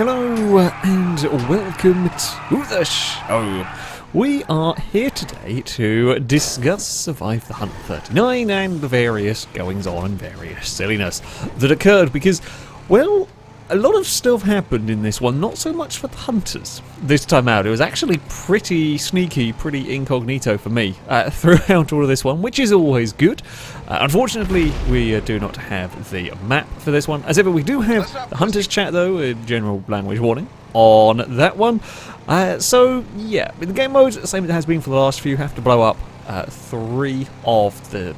Hello and welcome to the show. We are here today to discuss Survive the Hunt 39 and the various goings-on and various silliness that occurred because, well, a lot of stuff happened in this one, not so much for the hunters this time out. It was actually pretty sneaky, pretty incognito for me throughout all of this one, which is always good. Unfortunately, we do not have the map for this one. As ever, we do have the hunters chat, though, a general language warning on that one. So, yeah, in the game mode, same as it has been for the last few, have to blow up 3 of the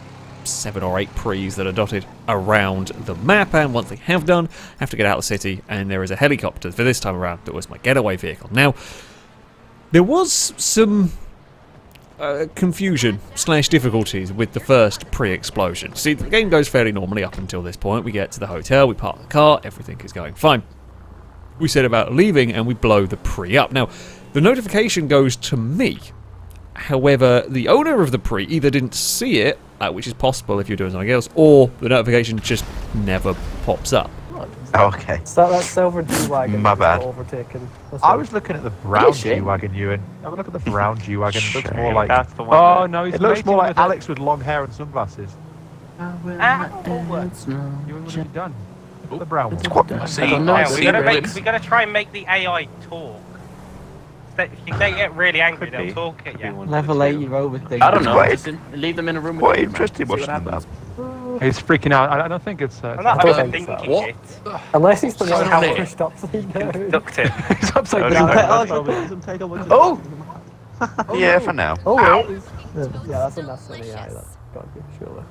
7 or 8 prees that are dotted around the map, and once they have done, have to get out of the city, and there is a helicopter for this time around that was my getaway vehicle. Now, there was some confusion / difficulties with the first pre-explosion. See, the game goes fairly normally up until this point. We get to the hotel, we park the car, everything is going fine. We set about leaving and we blow the pre up. Now, the notification goes to me. However, the owner of the pre either didn't see it, which is possible if you're doing something else, or the notification just never pops up. Oh, okay. So that silver G-Wagon My bad. overtaken. I was looking at the brown G-Wagon, Ewan. Have a look at the brown G-Wagon. It looks more like... That's the one. Oh, no, it looks more like Alex with long hair and sunglasses. Ewan, what have you done? Look at the brown one. We gotta try and make the AI talk. If they get really angry, they'll talk at you. Level 8, you're overthinking. I don't know. Just leave them in a room with Quite interesting watching that. He's freaking out. I don't think it's... I'm not overthinking it. Unless he's the one Sorry. who pushed upside down. Ducked it. He's upside down. Oh! Yeah, for now. Oh, wait. Yeah, that's an AI, that's gotta be, surely.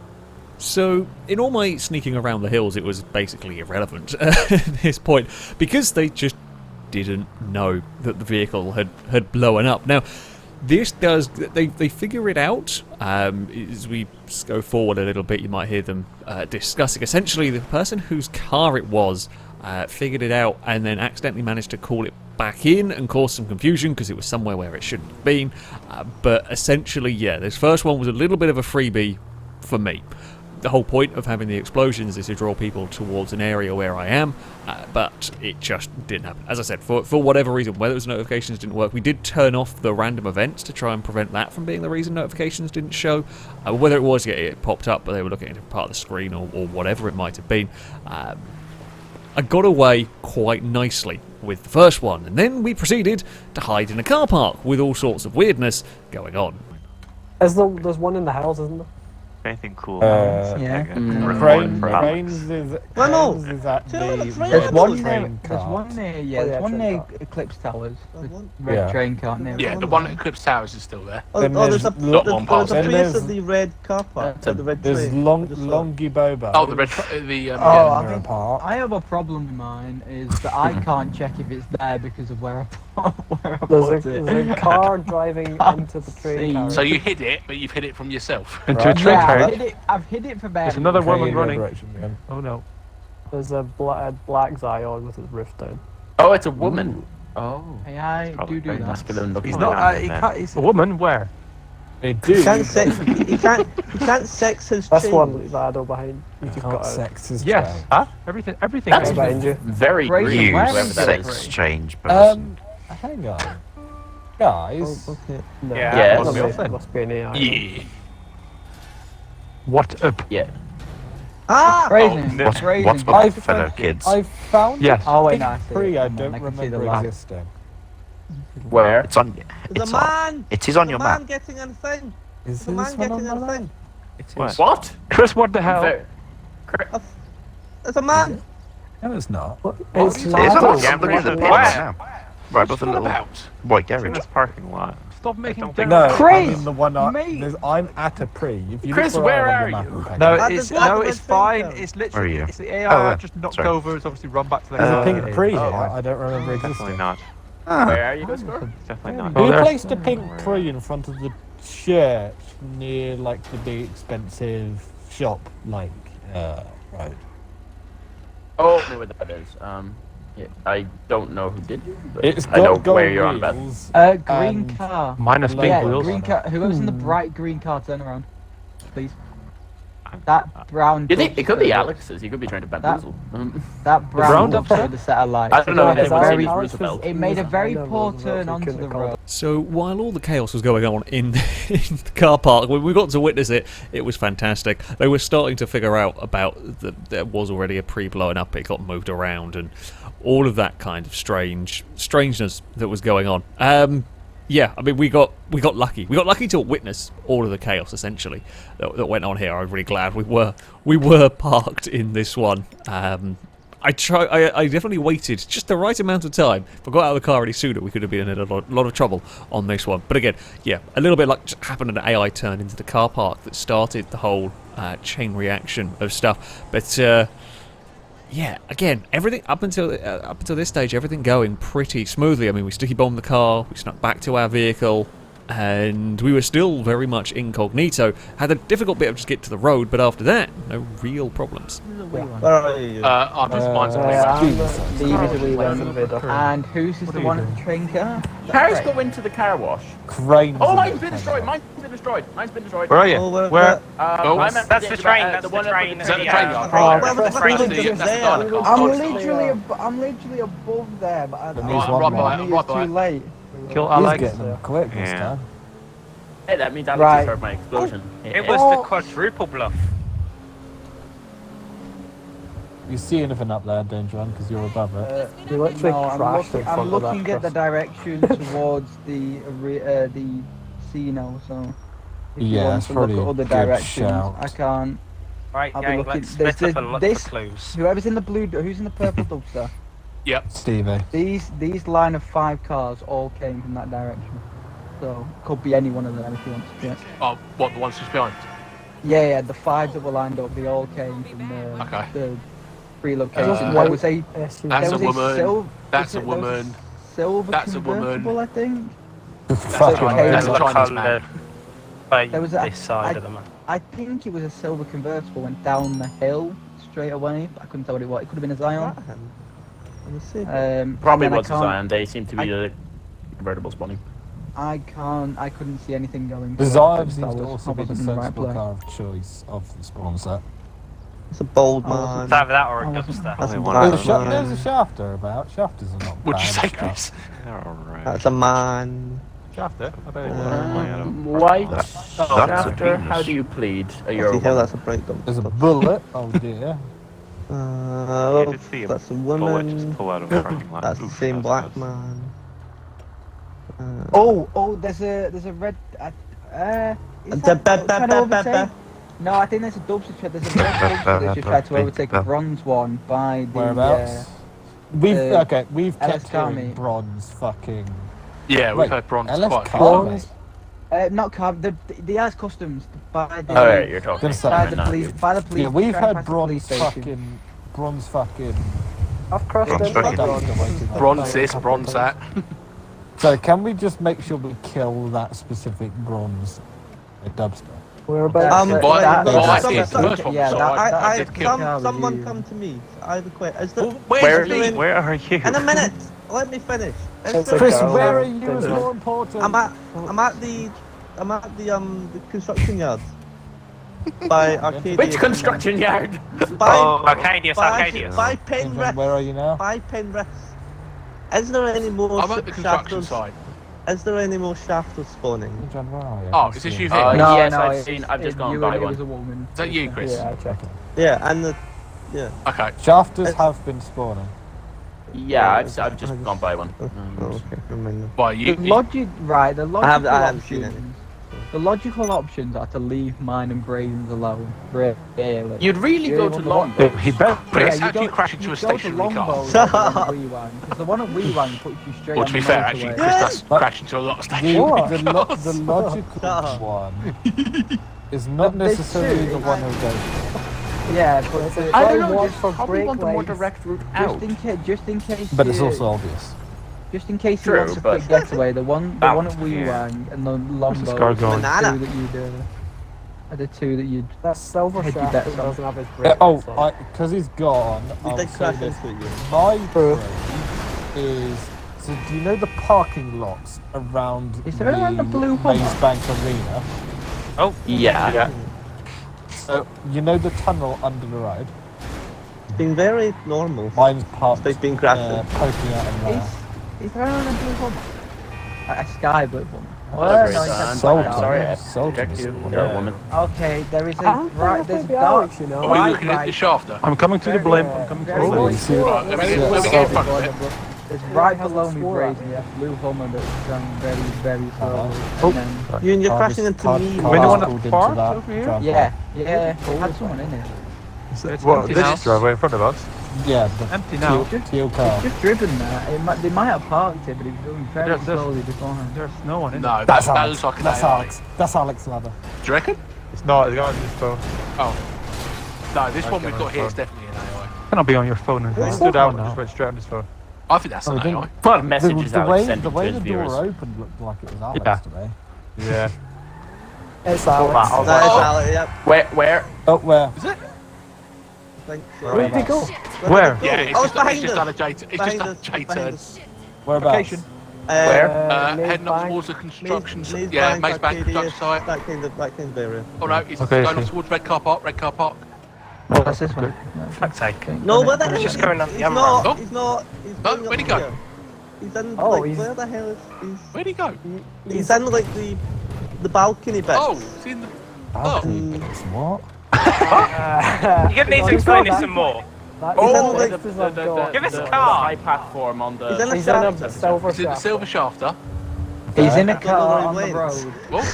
So, in all my sneaking around the hills, it was basically irrelevant at this point, because they just didn't know that the vehicle had blown up. Now, this does, they figure it out. As we go forward a little bit, you might hear them discussing. Essentially, the person whose car it was figured it out and then accidentally managed to call it back in and cause some confusion because it was somewhere where it shouldn't have been. But essentially, yeah, this first one was a little bit of a freebie for me. The whole point of having the explosions is to draw people towards an area where I am, but it just didn't happen. As I said, for whatever reason, whether it was notifications didn't work, we did turn off the random events to try and prevent that from being the reason notifications didn't show. Whether it was it popped up, but they were looking at a part of the screen or whatever it might have been. I got away quite nicely with the first one, and then we proceeded to hide in a car park with all sorts of weirdness going on. There's one in the house, isn't there? Anything cool? yeah. Cranes is at the There's one train near, there's one near Eclipse Towers. The red train cart near. Yeah, the one at Eclipse Towers is still there. there's a place at the red car park. There's Longy Bobo. Oh, the red. I have a problem with mine is that I can't check if it's there because of where I There's a car driving into the train car. So you hid it, but you've hid it from yourself. Into a train carriage. I've hid it for bad. There's another woman running. Oh no. There's a black Zion with his roof down. Oh, it's a woman. Ooh. Oh. Hey, I do that. Masculine looking. He's not. He can't. He's a woman. Where? They do. He can't sex his That's chain. one Lado behind. You just got sex his yes. chain. Huh? Everything. That's behind you. Very green. Sex change person. Hang on. Guys. Oh, okay. No. Yeah. Must be an AI. Yeah. What up? Yeah. Ah! What's up, fellow kids? I found yes. Oh wait, no. free. I don't remember existing. Where? It's on. There's a man! It is on your map. There's a man getting a thing. Is There's a man getting a thing. What? Chris, what the hell? There's a man! No, it's not. It's It is on. Yeah, I'm looking at the picture now. Right, above the little about? white garage. This parking lot. Stop making. No, Chris! I mean the one I'm at a pre. If you Chris, look where around are on the map you? and take No, it. it's fine. It's literally. Where are you? It's the AI Oh, just knocked sorry. over. It's obviously run back to the. There's a pink pre here. Oh, I don't remember Definitely existing. not. Where are you, go score? Definitely not. Who there's- placed a pink pre in front of the church near like the big expensive shop like road? Oh, I know where that is. Yeah, I don't know who did it, but It's I know got where you're on about. wheels. Green and car. Minus pink Yeah, wheels. green car. Whoever's in the bright green car, turn around, please. That brown. It could be duster- Alex's. You could be trying to bamboozle. That brown duster with the set of lights. I don't know if It anyone's seen very- his Roosevelt. It made a very I know poor Roosevelt, turn so onto couldn't the have called road. So while all the chaos was going on in the car park, when we got to witness it, it was fantastic. They were starting to figure out about there was already a pre-blowing up, it got moved around, and all of that kind of strangeness that was going on. Yeah, I mean, we got lucky. We got lucky to witness all of the chaos essentially that went on here. I'm really glad we were parked in this one. I definitely waited just the right amount of time. If I got out of the car any sooner, we could have been in a lot of trouble on this one. But again, yeah, a little bit like just happened an AI turn into the car park that started the whole chain reaction of stuff. But yeah, again, everything up until this stage, everything going pretty smoothly. I mean, we sticky bombed the car, we snuck back to our vehicle, and we were still very much incognito. Had a difficult bit of just get to the road, but after that, no real problems. Where are you? I'm just mine's on And whose is the one at the train car? Cars go into the car wash. Cranes. Oh, mine's been destroyed. Mine's been destroyed. Where are you? Where? That's the train. That's the train. Is that the train yard? That's the train. I'm literally above there, but I Then don't he's know. one right Maybe by- it's too late. Kill He's Alex. getting them quick this time. Hey, that means Alex Right. has heard my explosion. It was the quadruple bluff. You see anything up there, Danger One, because you're above it? You literally No, crashed in front I'm of that looking at the cross. direction towards the casino, so if you Yeah, want it's to look probably at other a good directions, shout. I can't. Right, I'll be gang, looking- let's there's split up and look this- for clues. Whoever's in the blue, who's in the purple dumpster? Stevie. These line of 5 cars all came from that direction, so could be any one of them if you want to check. Oh, what, the ones just behind? Yeah, the 5 that were lined up, they all came from the 3 locations. Just There wait. was a That's there a was woman. sil- That's a there was woman. silver That's a woman. convertible, I think. Fucking okay. That's hell. a Chinese man. By There was this side of the map. I think it was a silver convertible, went down the hill straight away. But I couldn't tell what it was. It could have been a Zion. Let me see. Probably and then was a Zion. They seem to be the convertible spawning. I couldn't see anything going. The so Zion that seems to was also be the probably in the right sensible place. car of choice of the spawn set. It's a bold I man. It's either that or a I wasn't- dumpster. That's a one bold of There's man. a shafter about. Shafters are not What'd you bad say, stuff. Chris? That's a man. Shafter. I bet it was. White That's Shafter, a how penis. do you plead? Are you Bloody hell, a that's a break dump. There's a bullet. Oh dear. That's a woman. That's the same black man. Oh, there's a red. Is that trying to overtake? No, I think there's a dumpster truck. There's a red dumpster that just tried to overtake a bronze one by the. Whereabouts? We've LS kept Carmi. hearing bronze fucking. Yeah, Wait, we've had bronze LS quite Carmi? Not car. The AS Customs by the. Oh, yeah, you're talking. Gonna say- by the police. By the police. Yeah, we've trying to had pass the police bronze station. fucking. I've crossed Bronze in fucking- front of Bronze it. Bronze this, bronze that. So can we just make sure we kill that specific bronze dumpster? Whereabouts? I some- did the some- first one, yeah, so that- I did kill. Someone come to me. I have a question. Is there, Where is there any- Where are you? In a minute. Let me finish. Is It's there- a Chris, Carol, where are you is Danger. more important? I'm at the construction yard. By Arcadia. Which construction yard? By Arcadius, Arcadius. By Danger, Penrith. where are you now? By Penrith. Is there any more I'm at the construction shafters? site. Is there any more shafters spawning? Danger, where are you? Oh, is this you Oh, here? No, yes, no, I've it's- seen. I've just it- gone you by and it was one. a woman. Is that you, Chris? Yeah, I checked. Yeah, and the Okay. Shafters have been spawning. Yeah, I've just gone by one. oh, okay, never mind. Why you? The logic, right? The logical I haven't seen options. any. The logical options are to leave mine and Brazens alone. Really. You'd really You go want to the Longbow. He better. Chris, Yeah, how do you crash into a stationary car? Because the one at Wewang puts you straight Well, on to be the fair, motorway. actually, Chris does crash into a lot of The, stationary the, cars. the logical one is not There's necessarily two. the one who goes. Yeah, but I Try don't know. one Just for probably want the more brake direct route out. just in case. But it's you- also obvious. Just in case True, you want a but- quick getaway, the one at Yeah. Wewang and the Longbow this car are the going? Banana. two that you'd are the two that you'd That silver Head you shaft back that on. doesn't have his brake. Because he's gone, We I'll did say crash this. into you. My True. brain is... So do you know the parking lots around Is there around the blue hub? Maze Bank Arena? Oh, Yeah. So, you know the tunnel under the road? It's been very normal. Mine's parked, They've been crashing. poking out in there. He's running on a blue bomber. A sky blue bomber. Hello, No, Grayson. he's Sold I'm sorry, I Sold checked to you. this You're a woman. woman. Okay, there is a I'm right. There's a thinking dark. Alex, you know. Are we looking at the shafter? I'm coming to the blimp. I'm coming to the Very blimp. nice. See, Right, let me Very get nice. in front of it. It's right Has below it me, swore at Brady. me? A blue bomber that's done very, very slowly. Oh. And then, You're crashing into me. Maybe the one that pulled into parked that over here? driveway. yeah, had someone in it. What, this driveway in front of us? Yeah, the Empty now. teal car. Just driven there. They might have parked it, but he was doing very There's- slowly beforehand. There's no one in it. No, That's that Alex. looks like an That's AI. Alex. That's Alex Ladder. Do you reckon? It's not. The guy on his phone. Oh. No, this one Okay, we've on got his here is phone. definitely an AI. Cannot be on your phone. He Where's stood that out one and now? just went straight on his phone. I think that's Oh, an we didn't- AI. What The, messages the Alex way sent the to way his the viewers? door opened looked like it was Alex Yeah. today. Yeah. It's Alex. That is Alex, yep. Where? Oh, where? Is it? Thanks. Where did he go? Where? Yeah, it's Oh, just, it's behind it's just us. done a J. It's just Behind done a us, J behind turn. us. Whereabouts? Location. Where? Heading up towards the construction site. Yeah, Maze Bank construction site. That kind of area. Oh no, it's Okay, going okay. towards red car park. Red car park. What's this one? Fuck's sake. No, but that It's just going up the he's other not. road. He's not. He's No, going where'd he up go? here. He's in. Oh, like, he's- where the hell is? Where'd he go? He's in like the balcony bit. Oh, it's in the. Oh. What? You're gonna need to explain this some more. That's Oh, the like- closest I've got. Give us a the car. high platform on the. He's in a He's in shafter. a silver Is it the shaft. silver shafter? He's in a don't know car where on he the went. road. What?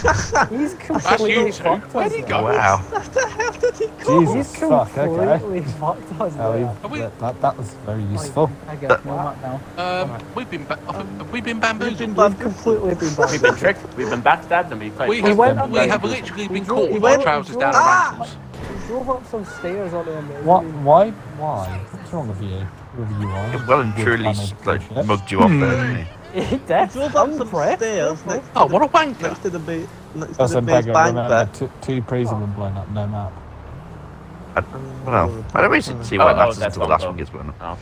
He's That's completely you two. fucked Where'd us. he go? Wow. Where the hell did he go? Jesus He's fuck, okay. completely fucked us. Oh, there. Are we- that was very useful. I get one up now. We've been have we been You've bamboozled? been We've bamboozled. completely been We've been back. tricked. We've been backstabbed, and we played. We went have, up we there. have literally been He drove- caught he with our went- trousers he down drove- our ankles. He drove up some stairs on him. What? Why? What's wrong with you? Whoever you are. Well and Wood truly panelled like bullshit. mugged you off there, didn't he? He He did. drove up some Impressed. stairs next Oh, to what a the, wanker! next to the base. Next to That's the a base beggar. bank Remember, bit. two pre's have been blown up. No map. Well, I don't really see why Oh, that matters that's until the last one, one gets blown up.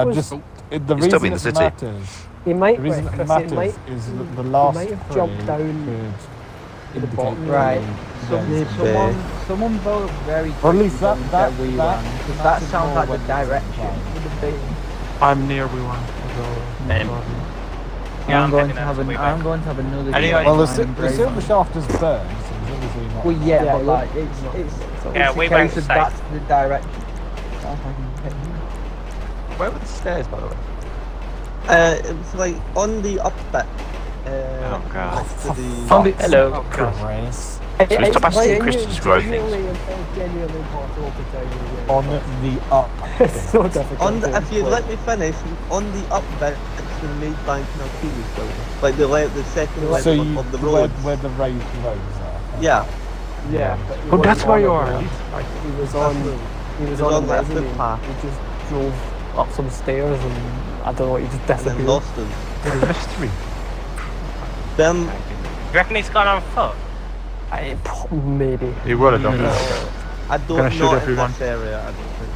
was- Just Oh. the He's still reason in the it city. matters. He might. The reason Chris, it he matters might. is that the last might have three jumped down could the bottom. indicate Right. the Someone vote very Or at least quickly that on where we that ran, 'cause that matters sounds more like the when it's direction. implied. Would have been. I'm near we one. Yeah, I'm going to heading have out an. to I'm going to have another. Anyway. game Well, the time silver break. shaft is burned, so it's obviously not. Well, yeah, Yeah, but it like would- it's Yeah, it's we a went case of safe. that's the direction. Where were the stairs, by the way? It was like on the up bit. Oh, God. Next to the. Hello. Oh god. Grace. So we stop asking Christians to grow things. Genuinely impossible to tell you. On the up. It's so difficult. On the, to if you explain. let me finish, on the up bit, it's the main bank and Arcadius building. Like the second So level you, of the where, road. where the roads are. Yeah, Yeah. but he Oh, that's wasn't where on you it, are. though. He was on. He was was on on the that mezzanine. footpath. He just drove up some stairs and I don't know. He just and then disappeared. lost us. Mystery. Then You reckon he's gone on foot? Maybe. He would have done No. that. I Gonna don't shoot know in everyone. this area. I don't think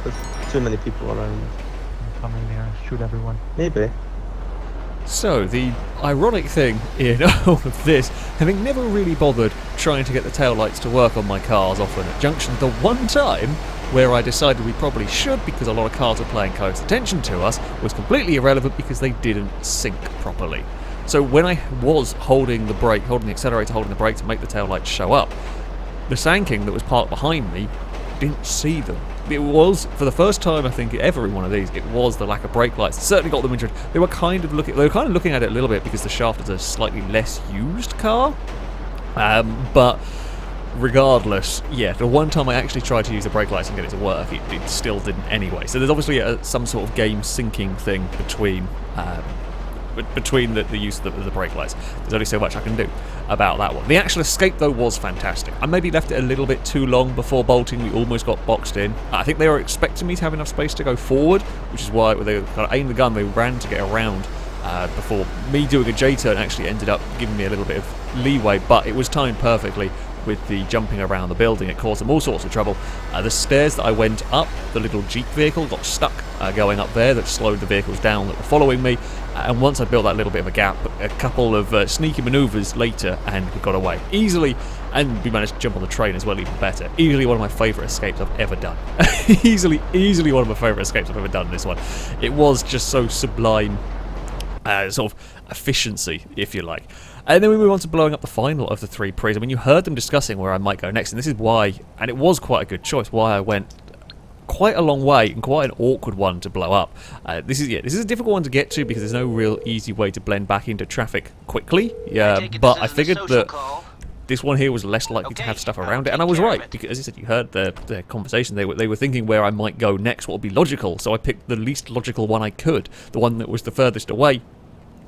so. There's too many people around. Come in here, shoot everyone. Maybe. So, the ironic thing in all of this, having never really bothered trying to get the taillights to work on my cars often at junctions, the one time where I decided we probably should because a lot of cars were paying close attention to us was completely irrelevant because they didn't sync properly. So when I was holding the brake, holding the accelerator, holding the brake to make the taillights show up, the Sanking that was parked behind me didn't see them. It was, for the first time I think ever in one of these, it was the lack of brake lights. It certainly got them interested. They were kind of looking at it a little bit because the Shaft is a slightly less used car. But regardless, yeah, the one time I actually tried to use the brake lights and get it to work, it still didn't anyway. So there's obviously some sort of game syncing thing between the use of the brake lights. There's only so much I can do about that one. The actual escape, though, was fantastic. I maybe left it a little bit too long before bolting. We almost got boxed in. I think they were expecting me to have enough space to go forward, which is why they kind of aimed the gun, they ran to get around before me doing a J-turn actually ended up giving me a little bit of leeway, but it was timed perfectly with the jumping around the building. It caused them all sorts of trouble. The stairs that I went up, the little Jeep vehicle got stuck going up there. That slowed the vehicles down that were following me. And once I built that little bit of a gap, a couple of sneaky manoeuvres later, and we got away easily And we managed to jump on the train as well, even better. Easily one of my favourite escapes I've ever done. easily one of my favourite escapes I've ever done, this one. It was just so sublime, sort of efficiency, if you like. And then we move on to blowing up the final of the 3 pre's. I mean, you heard them discussing where I might go next, and this is why, and it was quite a good choice, why I went quite a long way and quite an awkward one to blow up. This is a difficult one to get to because there's no real easy way to blend back into traffic quickly. Yeah, but I figured that this one here was less likely to have stuff around it, and I was right because, as I said, you heard the conversation. They were thinking where I might go next, what would be logical. So I picked the least logical one I could, the one that was the furthest away,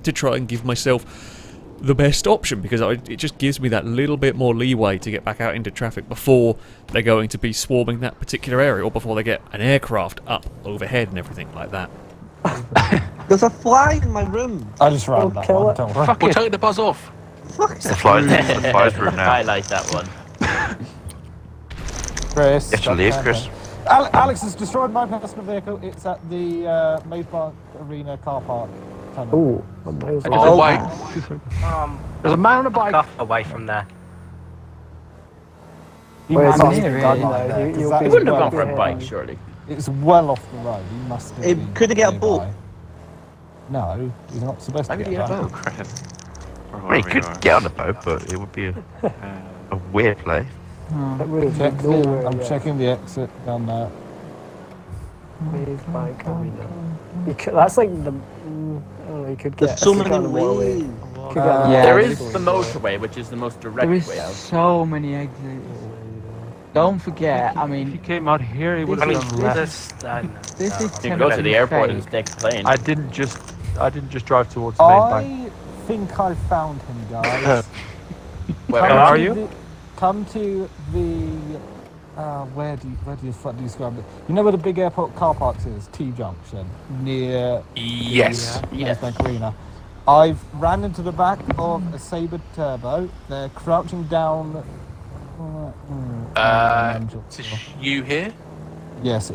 to try and give myself the best option, because it just gives me that little bit more leeway to get back out into traffic before they're going to be swarming that particular area, or before they get an aircraft up overhead and everything like that. There's a fly in my room. I just ran that one. Don't worry. Fuck, we'll take the buzz off. Fuck The fly's room now. I like that one. Chris. You have to leave, Chris. Alex has destroyed my personal vehicle. It's at the Maypark Arena car park. Oh, I'm miles away. Oh, wait. There's a man on a bike. Away from there. Well, it's I'm actually here, done really. now. Is You'll that- be You wouldn't have well, gone for a behind. bike, surely. It's well off the road. He must have been Could he get a nearby. boat? No, he's not supposed to Maybe get he a had boat. both. Crap. Well, you could get on the boat, but it would be a weird play. It would have Check been nowhere the, I'm yet. checking the exit down there. Maze Bank Arena. That's like the. I don't know, you could get. There's so if you many got on the motorway, ways. could get Yeah, on There the is motorway. the motorway, which is the most direct There is way out. so many exits. Don't forget, I If he mean, came out here, he would I have mean, gone left. this is You can go to the airport and fake. take a plane. I didn't just drive towards the main bank. I think I found him, guys. Where Where Come are to you? the- Come to the. Where do you describe it? You know where the big airport car parks is? T Junction near. Yes. Yes. Bank Arena. I've ran into the back of a Sabre Turbo. They're crouching down. Is this you here? Yes,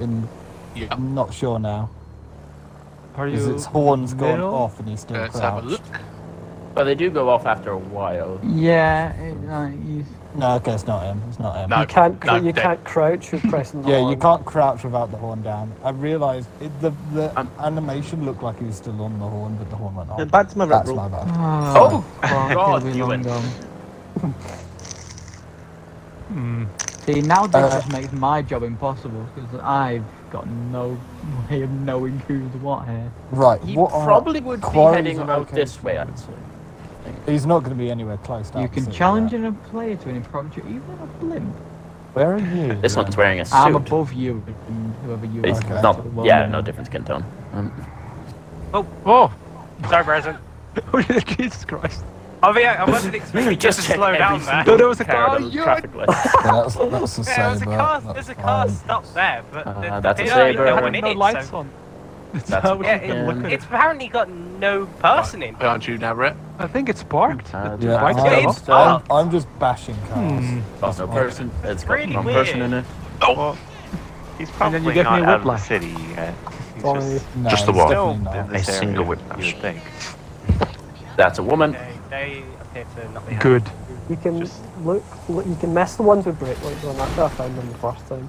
Yeah. I'm not sure now. Are Because you its horn's gone middle? off and he's still Let's have a crouched. look. But they do go off after a while. Yeah, he's No, okay, it's not him. It's not him. No. You can't. No, You dead. can't crouch with pressing. the Yeah, you horn. can't crouch without the horn down. I realised the animation looked like he was still on the horn, but the horn went off. Back to my red That's bull. my bad. Oh, God, God, it'll be you long went. gone. Hmm. See, now this just makes my job impossible because I've got no way of knowing who's what here. Right, He what are probably would be quarries heading are out okay this way, for- I would say. He's not going to be anywhere close to You that, can so, challenge yeah. a player to an impromptu. You have a blimp. Where are you? This one's wearing a suit. I'm above you and whoever you It's are. not, Well, yeah, then. no difference, Kentone. Oh! Sorry, Present. Jesus Christ. I mean, I wasn't expecting you to check slow every down there. single No, there was a car, part of the you- traffic light. Yeah, that's a Yeah, there's a Sabre. car. That's There's a car fine. stopped there, but That's a there's Sabre. no one in No it. lights So, on. That's how we yeah, can look at it's it. apparently got no person in. Aren't you now, Rhett? I think it's parked. Yeah, White Yeah, Sabre. it's parked. I'm just bashing cars. Got no person. It's got really one weird. person in it. Well, he's then probably you get me not a out of the whiplash. city yet. He's Sorry. No, just the it's one. definitely In not. this a area, single you whiplash. would think. That's a woman. They appear to not be happy. Good. You can Just- look. You can miss the ones with brake lights on. That's how I found them the first time.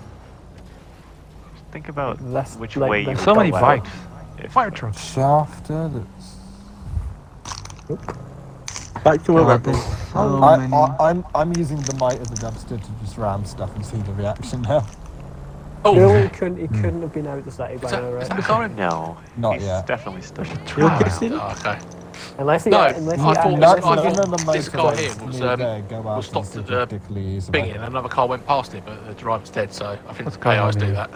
Think about This, which like, way you this- would So many go out. bikes. If- Fire trucks. Shafter. Back to my red bull. So I, many. I'm using the might of the dumpster to just ram stuff and see the reaction now. Oh, Really, he couldn't have been out the city by is now, that, right? is that the car in? No, Not he's yet. definitely still. You okay, Oh, Stephen? okay. Unless he, No, unless he, I thought No, this- I unless he, even the this car here motorways was, near there go out was stopped and at see the particularly easy. Thingy, and another car went past it, but the driver's dead, so I think What's going AIs on do here? that.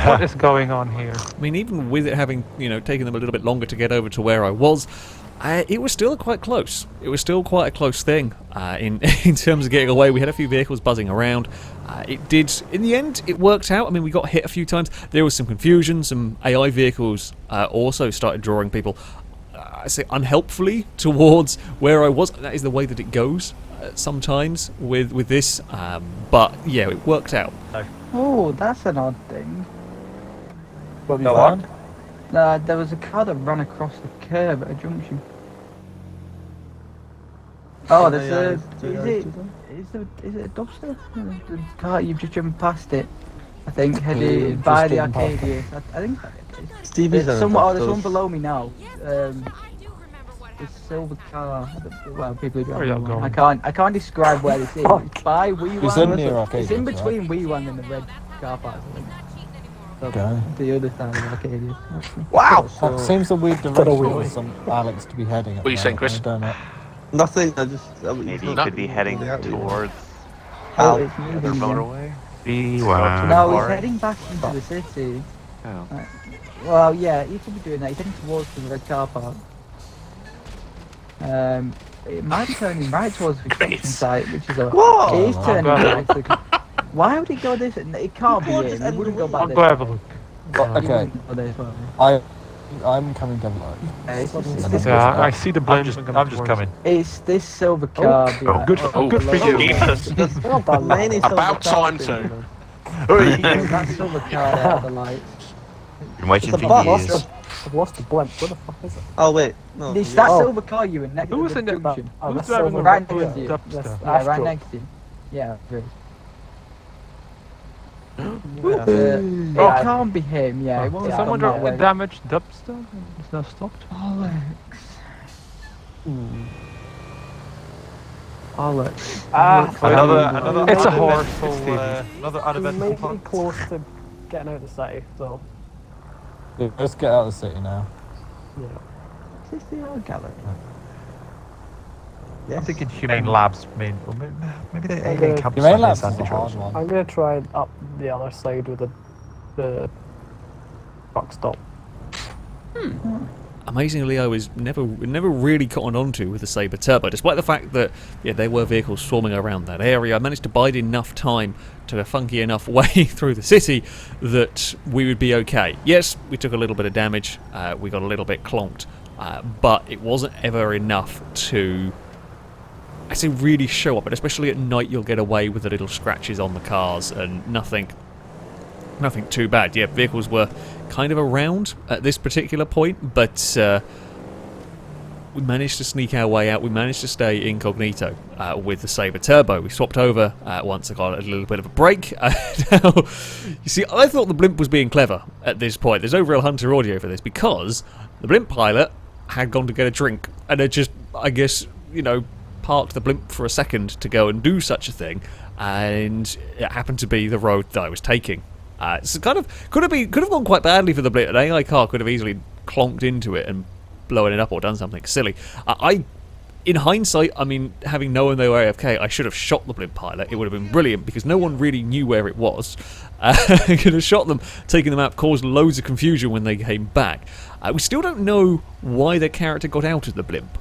What is going on here? I mean, even with it having, taken them a little bit longer to get over to where I was, it was still quite close. It was still quite a close thing in in terms of getting away. We had a few vehicles buzzing around. It did, in the end, it worked out. I mean, we got hit a few times. There was some confusion. Some AI vehicles also started drawing people, I say, unhelpfully towards where I was. That is the way that it goes sometimes with this. But yeah, it worked out. Oh, that's an odd thing. What have you Go found? There was a car that ran across the curb at a junction. Oh, there's a. Is it a dumpster? The car you've just driven past it. I think headed by the Arcadia. I think. Stevie's There's on there's one below me now. This silver car. Well, people are driving. I can't describe where this is. It's by Wee It's in near Arcadia. It's in between Wee One and the red car park. I think. Okay. The other side of Arcadia. Wow! That seems a weird direction for Alex to be heading. What are you saying, Chris? I don't know. Nothing, I just... Maybe he could be heading towards Oh, the it's moving. motorway. No, he's heading back into the city. Oh. Well, yeah, he could be doing that. He's heading towards the red car park. It might be turning right towards the construction site, which is a... Whoa! He's turning right. Why would he go this? It can't be him. He wouldn't go back this way. have a look. Okay. I'm coming down the Yeah, I see the blame. I'm just coming. It's this silver car. Good for you. Jesus. About time too. That silver car out of the lights. Been waiting It's a for bus. years. I've lost the blimp. Where the fuck is it? Oh, wait. No. It's that silver car you were next to Who's the in the junction. Oh, Who's that's driving silver. the Right blue next to you. dumpster? Yeah, right Astro. next to you. Yeah, good. Yeah. It can't be him, yeah. It won't Someone come that dropped a way. damaged dumpster? It's not stopped? Alex. Alex. Another It's a uneventful, horse. another We uneventful may be hunt. close to getting out of the city, so Yeah, let's get out of the city now. yeah. Is this the art gallery? Yes. I'm thinking Humane Labs, maybe the alien Okay. campsite. Humane Labs is is a hard one. I'm gonna try up the other side with the truck stop. Amazingly, I was never really cottoned onto with the Sabre Turbo, despite the fact that there were vehicles swarming around that area. I managed to bide enough time to a funky enough way through the city that we would be okay. Yes, we took a little bit of damage, we got a little bit clonked, but it wasn't ever enough to, I say, really show up. But especially at night, you'll get away with the little scratches on the cars and nothing too bad. Yeah, vehicles were kind of around at this particular point, but we managed to sneak our way out. We managed to stay incognito with the Sabre Turbo. We swapped over once I got a little bit of a break. Now, you see, I thought the blimp was being clever at this point. There's no real Hunter audio for this because the blimp pilot had gone to get a drink and had just, I guess, parked the blimp for a second to go and do such a thing, and it happened to be the road that I was taking. So kind of could have gone quite badly for the blimp. An AI car could have easily clonked into it and blown it up or done something silly. In hindsight, I mean, having known they were AFK, I should have shot the blimp pilot. It would have been brilliant because no one really knew where it was. I could have shot them, taken them out, caused loads of confusion when they came back. We still don't know why their character got out of the blimp.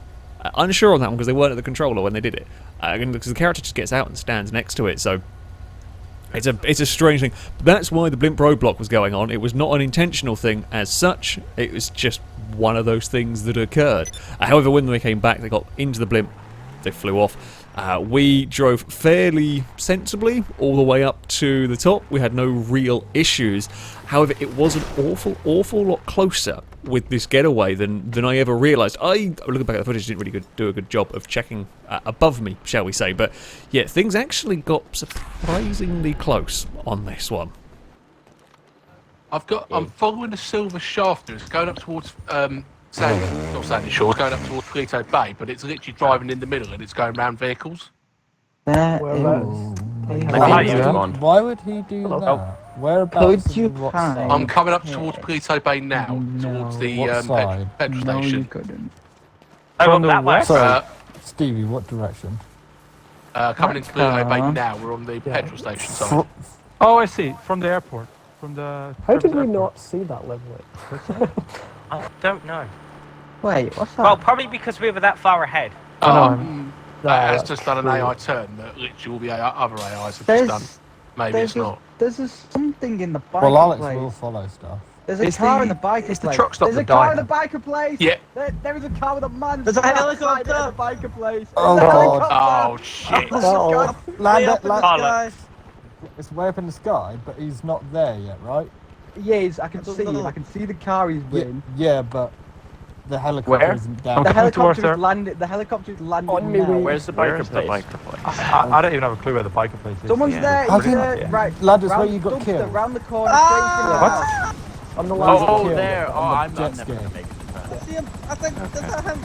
Unsure on that one because they weren't at the controller when they did it. Because the character just gets out and stands next to it, so it's a strange thing. But that's why the blimp roadblock was going on. It was not an intentional thing as such. It was just one of those things that occurred. However, when they came back, they got into the blimp. They flew off. We drove fairly sensibly all the way up to the top. We had no real issues. However, it was an awful lot closer with this getaway than I ever realised. Looking back at the footage, didn't really do a good job of checking above me, shall we say. But yeah, things actually got surprisingly close on this one. I'm following the silver shaft. It's going up towards Sandy Shore, going up towards Prieto Bay, but it's literally driving in the middle and it's going around vehicles. Whereabouts? Why would he do that? Whereabouts? Could you and what find- side? I'm coming up towards Prieto Bay now, towards the What side? petrol No, you station. couldn't. From that way. Sorry, Stevie, what direction? Coming into Prieto Bay now, we're on the petrol station side. Oh, I see. From the airport. From the. How did we airport. not see that live I don't know. Wait, what's that? Well, probably because we were that far ahead. It's just done an AI turn that literally all the other AIs have just done. Maybe it's not. There's something in the bike Well, Alex place. will follow stuff. There's a car in the biker It's the place. truck stop There's a that car died. in the biker place. Yeah. There is a car with a man. There's a sat helicopter. outside it at the biker place. Oh, There's a God. helicopter. Oh shit! Uh-oh. Land Way up in the sky. It's way up in the sky, but he's not there yet, right? Yes, I can I don't see him. know. I can see the car he's in. Yeah, but The helicopter Where? isn't down. The coming towards helicopter her. is landed. The helicopter is landing On me, now. we- Where's the biker Where's the place? biker place? I don't even have a clue where the biker place is. Someone's Yeah. there. I He's think- there. Right. Ladders round where you got dumpster, killed. round the corner. Straight in front of the What? house. On the line. Oh, killed there. Oh, on the I'm jet never ski. gonna make it. See him? I think that's him.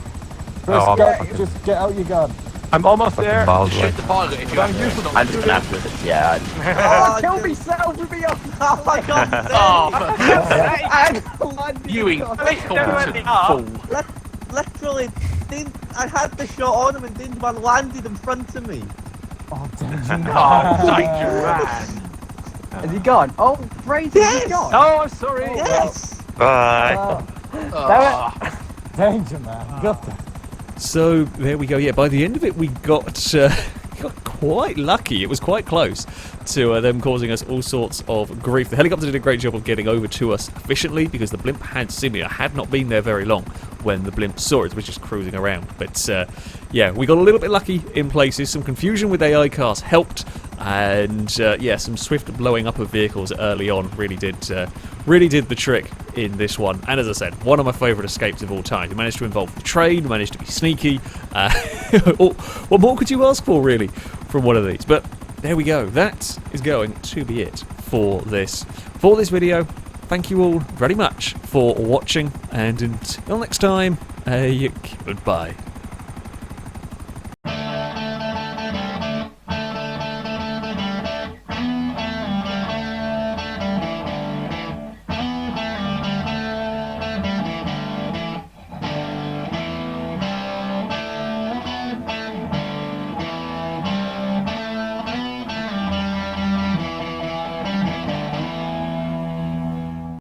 Oh, Just get out your gun. I'm almost there. Miles away. Shoot the pilot if you have to. I'm just gonna have to do this. Yeah. Oh, I killed myself with me. Oh my god. Oh, for And landed you on- incompetent fool. Literally, I had the shot on him and Dangerman landed in front of me. Oh, danger. Oh, danger man. Has he gone? Oh, Fraser, Yes! he's gone. Oh, I'm sorry. Yes! Bye. Oh. Danger, man. Got that. So there we go. Yeah, by the end of it, we got quite lucky. It was quite close to them causing us all sorts of grief. The helicopter did a great job of getting over to us efficiently because the blimp had not been there very long when the blimp saw it, was just cruising around. But yeah, we got a little bit lucky in places. Some confusion with AI cars helped, and yeah, some swift blowing up of vehicles early on really did the trick in this one. And as I said, one of my favourite escapes of all time. We managed to involve the train, we managed to be sneaky. What more could you ask for, really, from one of these? But there we go. That is going to be it for this video. Thank you all very much for watching, and until next time, goodbye.